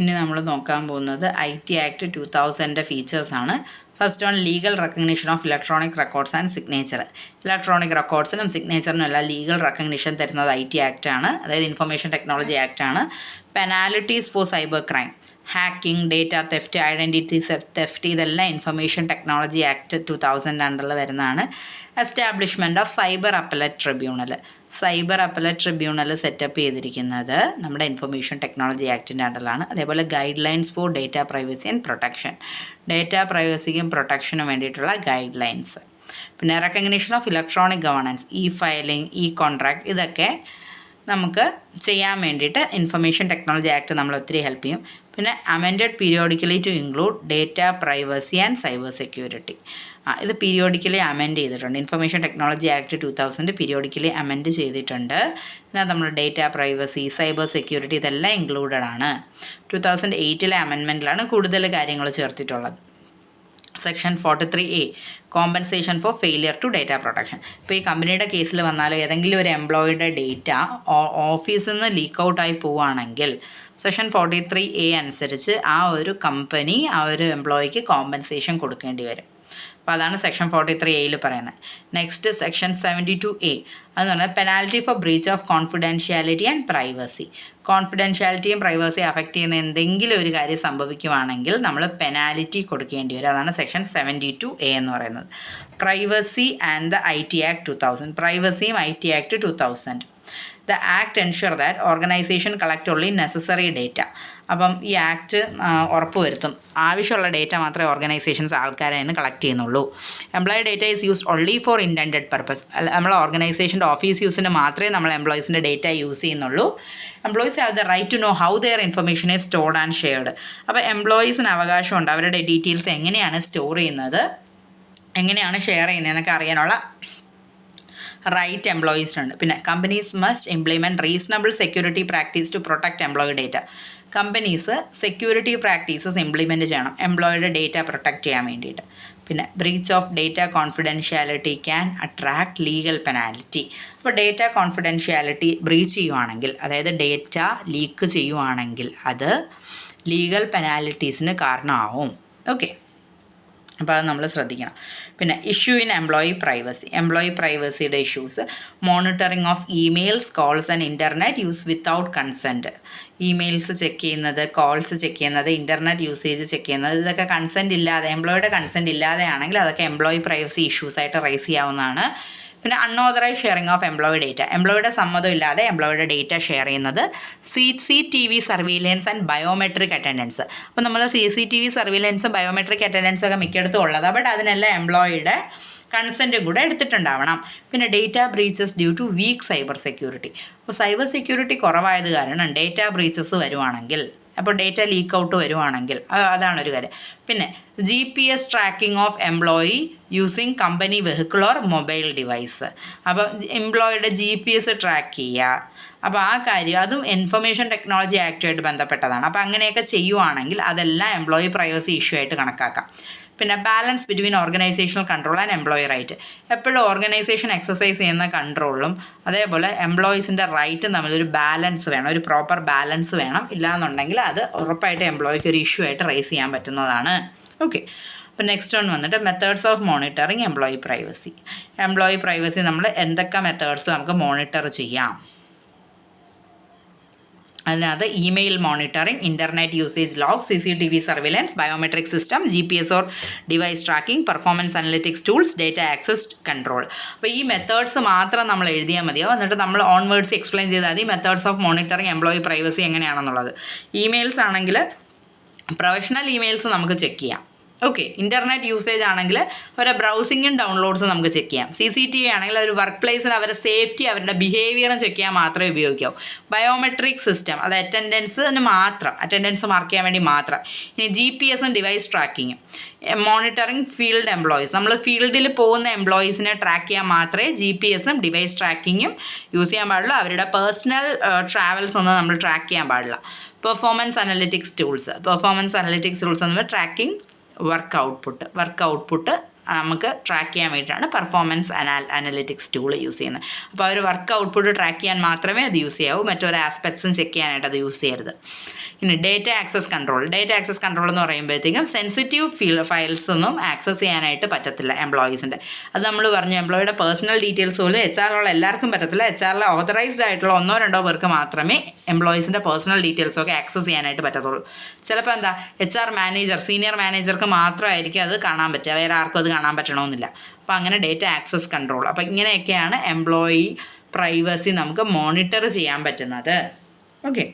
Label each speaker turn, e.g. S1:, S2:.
S1: ഇനി നമ്മൾ നോക്കാൻ പോകുന്നത് IT Act 2000 ഫീച്ചേഴ്സാണ്. First one legal recognition of electronic records and signature. Electronic റെക്കോർഡ്സിനും സിഗ്നേച്ചറിനും എല്ലാം ലീഗൽ റെക്കഗ്നിഷൻ തരുന്നത് IT Act ആണ്, അതായത് ഇൻഫർമേഷൻ ടെക്നോളജി ആക്ട് ആണ്. Penalties for cyber crime, hacking, data theft, identity theft, ഇതെല്ലാം ഇൻഫർമേഷൻ ടെക്നോളജി ആക്ട് 2000 അണ്ടറിൽ വരുന്നതാണ്. Establishment of cyber appellate tribunal, cyber appellate tribunal set up ചെയ്തിരിക്കുന്നത് നമ്മുടെ ഇൻഫർമേഷൻ ടെക്നോളജി ആക്ടിൻ്റെ അണ്ടറിലാണ്. അതേപോലെ guidelines for data privacy and protection, data പ്രൈവസിക്കും പ്രൊട്ടക്ഷനും വേണ്ടിയിട്ടുള്ള guide lines. പിന്നെ recognition of electronic governance, filing, contract, ഇതൊക്കെ നമുക്ക് ചെയ്യാൻ വേണ്ടിയിട്ട് ഇൻഫർമേഷൻ ടെക്നോളജി ആക്ട് നമ്മൾ ഒത്തിരി ഹെൽപ്പ് ചെയ്യും. പിന്നെ amended periodically to include data privacy and cyber security. ഇത് പീരിയോഡിക്കലി അമെൻഡ് ചെയ്തിട്ടുണ്ട്. Information technology act 2000 periodically amend ചെയ്തിട്ടുണ്ട്. എന്നാൽ നമ്മൾ ഡേറ്റ പ്രൈവസി, സൈബർ സെക്യൂരിറ്റി ഇതെല്ലാം ഇൻക്ലൂഡഡ് ആണ്. 2008 അമെൻമെൻറ്റിലാണ് കൂടുതൽ കാര്യങ്ങൾ ചേർത്തിട്ടുള്ളത്. Section 43A compensation for failure to data protection. ഇപ്പോൾ ഈ കമ്പനിയുടെ കേസിൽ വന്നാലോ ഏതെങ്കിലും ഒരു എംപ്ലോയിയുടെ ഡേറ്റ ഓഫീസിൽ നിന്ന് ലീക്ക് ഔട്ടായി പോവുകയാണെങ്കിൽ സെക്ഷൻ 43A അനുസരിച്ച് ആ ഒരു കമ്പനി ആ ഒരു എംപ്ലോയിക്ക് കോമ്പൻസേഷൻ കൊടുക്കേണ്ടി വരും. അപ്പോൾ അതാണ് സെക്ഷൻ 43A പറയുന്നത്. നെക്സ്റ്റ് സെക്ഷൻ 72A അതെന്ന് പറഞ്ഞാൽ penalty for breach of confidentiality and privacy. കോൺഫിഡൻഷ്യാലിറ്റിയും പ്രൈവസിയും അഫക്റ്റ് ചെയ്യുന്ന എന്തെങ്കിലും ഒരു കാര്യം സംഭവിക്കുവാണെങ്കിൽ നമ്മൾ പെനാലിറ്റി കൊടുക്കേണ്ടി വരും. അതാണ് സെക്ഷൻ 72A എന്ന് പറയുന്നത്. Privacy and the IT Act 2000, പ്രൈവസിയും IT Act 2000. The Act ensure that organization collect only necessary data. അപ്പം ഈ ആക്ട് ഉറപ്പുവരുത്തും ആവശ്യമുള്ള ഡേറ്റ മാത്രമേ ഓർഗനൈസേഷൻസ് ആൾക്കാരെ നിന്ന് കളക്ട് ചെയ്യുന്നുള്ളൂ. Employee data is used only for intended purpose. നമ്മൾ ഓർഗനൈസേഷൻ്റെ ഓഫീസ് യൂസിന് മാത്രമേ നമ്മൾ എംപ്ലോയീസിൻ്റെ ഡേറ്റ യൂസ് ചെയ്യുന്നുള്ളൂ. Employees have the right to know how their information is stored and shared. അപ്പോൾ എംപ്ലോയീസിന് അവകാശമുണ്ട് അവരുടെ ഡീറ്റെയിൽസ് എങ്ങനെയാണ് സ്റ്റോർ ചെയ്യുന്നത്, എങ്ങനെയാണ് ഷെയർ ചെയ്യുന്നതെന്നൊക്കെ അറിയാനുള്ള റൈറ്റ് എംപ്ലോയീസിനുണ്ട്. പിന്നെ companies must implement reasonable security practice to protect employee data. Companies security practices implement ചെയ്യണം എംപ്ലോയിയുടെ ഡേറ്റ പ്രൊട്ടക്റ്റ് ചെയ്യാൻ വേണ്ടിയിട്ട്. പിന്നെ breach of data confidentiality can attract legal penalty. അപ്പോൾ ഡേറ്റ കോൺഫിഡൻഷ്യാലിറ്റി ബ്രീച്ച് ചെയ്യുവാണെങ്കിൽ, അതായത് ഡേറ്റ ലീക്ക് ചെയ്യുവാണെങ്കിൽ അത് ലീഗൽ പെനാൽറ്റീസിന് കാരണമാവും. ഓക്കെ, അപ്പോൾ അത് നമ്മൾ ശ്രദ്ധിക്കണം. പിന്നെ issue in employee privacy, employee പ്രൈവസിയുടെ issues, monitoring of emails, calls and internet use without consent. Emails check ചെയ്യുന്നത്, കോൾസ് ചെക്ക് ചെയ്യുന്നത്, ഇൻ്റർനെറ്റ് യൂസേജ് ചെക്ക് ചെയ്യുന്നത്, ഇതൊക്കെ കൺസെൻറ്റ് ഇല്ലാതെ, എംപ്ലോയിയുടെ കൺസെൻറ്റ് ഇല്ലാതെയാണെങ്കിൽ അതൊക്കെ എംപ്ലോയി പ്രൈവസി ഇഷ്യൂസായിട്ട് റൈസ് ചെയ്യാവുന്നതാണ്. പിന്നെ unauthorise sharing of employee data, എംപ്ലോയിയുടെ സമ്മതം ഇല്ലാതെ എംപ്ലോയിയുടെ ഡേറ്റ ഷെയർ ചെയ്യുന്നത്. CCTV surveillance and biometric attendance. അപ്പോൾ നമ്മൾ CCTV സർവീലൻസും ബയോമെട്രിക് അറ്റൻഡൻസും ഒക്കെ മിക്കയിടത്തും ഉള്ളതാണ്. ബട്ട് അതിനെല്ലാം എംപ്ലോയിയുടെ കൺസെൻറ്റും കൂടെ എടുത്തിട്ടുണ്ടാവണം. പിന്നെ data breaches due to weak cyber security. അപ്പോൾ സൈബർ സെക്യൂരിറ്റി കുറവായത് കാരണം ഡേറ്റ ബ്രീച്ചസ് വരുവാണെങ്കിൽ, അപ്പോൾ ഡേറ്റ ലീക്ക് ഔട്ട് വരുവാണെങ്കിൽ അതാണൊരു കാര്യം. പിന്നെ GPS tracking of employee using company vehicle or mobile device. അപ്പോൾ എംപ്ലോയിയുടെ GPS ട്രാക്ക് ചെയ്യുക. അപ്പോൾ ആ കാര്യം അതും ഇൻഫർമേഷൻ ടെക്നോളജി ആക്റ്റുമായിട്ട് ബന്ധപ്പെട്ടതാണ്. അപ്പോൾ അങ്ങനെയൊക്കെ ചെയ്യുവാണെങ്കിൽ അതെല്ലാം എംപ്ലോയി പ്രൈവസി ഇഷ്യൂ ആയിട്ട് കണക്കാക്കാം. പിന്നെ balance between organisational control and employee right. എപ്പോഴും ഓർഗനൈസേഷൻ എക്സസൈസ് ചെയ്യുന്ന കൺട്രോളും അതേപോലെ എംപ്ലോയീസിൻ്റെ റൈറ്റും തമ്മിലൊരു ബാലൻസ് വേണം, ഒരു പ്രോപ്പർ ബാലൻസ് വേണം. ഇല്ലാന്നുണ്ടെങ്കിൽ അത് ഉറപ്പായിട്ട് എംപ്ലോയിക്ക് ഒരു ഇഷ്യൂ ആയിട്ട് റൈസ് ചെയ്യാൻ പറ്റുന്നതാണ്. ഓക്കെ, അപ്പോൾ നെക്സ്റ്റ് വൺ വന്നിട്ട് methods of monitoring employee privacy. Employee privacy നമ്മൾ എന്തൊക്കെ മെത്തേഡ്സ് നമുക്ക് മോണിറ്റർ ചെയ്യാം? അതിനകത്ത് email monitoring, internet usage log, CCTV surveillance, biometric system, GPS or device tracking, performance analytics tools, data access control. അപ്പോൾ ഈ methods മാത്രം നമ്മൾ എഴുതിയാൽ മതിയോ, എന്നിട്ട് നമ്മൾ ഓൺ വേർഡ്സ് എക്സ്പ്ലെയിൻ ചെയ്താൽ മതി methods of monitoring employee privacy എങ്ങനെയാണെന്നുള്ളത്. ഇമെയിൽസ് ആണെങ്കിൽ പ്രൊഫഷണൽ ഇമെയിൽസ് നമുക്ക് ചെക്ക് ചെയ്യാം. ഓക്കെ, ഇൻ്റർനെറ്റ് യൂസേജ് ആണെങ്കിൽ അവരുടെ ബ്രൗസിങ്ങും ഡൗൺലോഡ്സും നമുക്ക് ചെക്ക് ചെയ്യാം. CCTV ആണെങ്കിൽ ഒരു വർക്ക് പ്ലേസിൽ അവരുടെ സേഫ്റ്റി, അവരുടെ ബിഹേവിയറും ചെക്ക് ചെയ്യാൻ മാത്രമേ ഉപയോഗിക്കാവൂ. ബയോമെട്രിക് സിസ്റ്റം അത് അറ്റൻഡൻസ് മാർക്ക് ചെയ്യാൻ വേണ്ടി മാത്രം. ഇനി GPS ഡിവൈസ് ട്രാക്കിങ്ങും, മോണിറ്ററിങ് ഫീൽഡ് എംപ്ലോയീസ്, നമ്മൾ ഫീൽഡിൽ പോകുന്ന എംപ്ലോയീസിനെ ട്രാക്ക് ചെയ്യാൻ മാത്രമേ GPS ഡിവൈസ് ട്രാക്കിങ്ങും യൂസ് ചെയ്യാൻ പാടുള്ളൂ. അവരുടെ പേഴ്സണൽ ട്രാവൽസ് ഒന്നും നമ്മൾ ട്രാക്ക് ചെയ്യാൻ പാടില്ല. പെർഫോമൻസ് അനലിറ്റിക്സ് ടൂൾസ് എന്ന് പറയുമ്പോൾ ട്രാക്കിംഗ് വർക്ക് ഔട്ട്പുട്ട് നമുക്ക് ട്രാക്ക് ചെയ്യാൻ വേണ്ടിയിട്ടാണ് പെർഫോമൻസ് അനലിറ്റിക്സ് ടൂൾ യൂസ് ചെയ്യുന്നത്. അപ്പോൾ ഒരു വർക്ക് ഔട്ട്പുട്ട് ട്രാക്ക് ചെയ്യാൻ മാത്രമേ അത് യൂസ് ചെയ്യാവൂ, മറ്റൊരു ആസ്പെക്ട്സും ചെക്ക് ചെയ്യാനായിട്ട് അത് യൂസ് ചെയ്യരുത്. ഇനി ഡേറ്റ ആക്സസ് കൺട്രോൾ എന്ന് പറയുമ്പോഴത്തേക്കും സെൻസിറ്റീവ് ഫയൽസ് ഒന്നും ആക്സസ് ചെയ്യാനായിട്ട് പറ്റത്തില്ല എംപ്ലോയീസിൻ്റെ. അത് നമ്മൾ പറഞ്ഞു, എംപ്ലോയിയുടെ പേഴ്സണൽ ഡീറ്റെയിൽസ് പോലും HR ഉള്ള എല്ലാവർക്കും പറ്റത്തില്ല. HR ഓതറൈസ്ഡ് ആയിട്ടുള്ള 1-2 പേർക്ക് മാത്രമേ എംപ്ലോയീസിൻ്റെ പേഴ്സണൽ ഡീറ്റെയിൽസൊക്കെ ആക്സസ് ചെയ്യാനായിട്ട് പറ്റത്തുള്ളൂ. ചിലപ്പോൾ എന്താ HR മാനേജർ, സീനിയർ മാനേജർക്ക് മാത്രമായിരിക്കും അത് കാണാൻ പറ്റുക, വേറെ ആർക്കും അത് കാണാൻ പറ്റണമെന്നില്ല. അപ്പോൾ അങ്ങനെ ഡേറ്റ ആക്സസ് കൺട്രോൾ. അപ്പോൾ ഇങ്ങനെയൊക്കെയാണ് എംപ്ലോയി പ്രൈവസി നമുക്ക് മോണിറ്റർ ചെയ്യാൻ പറ്റുന്നത്. ഓക്കെ.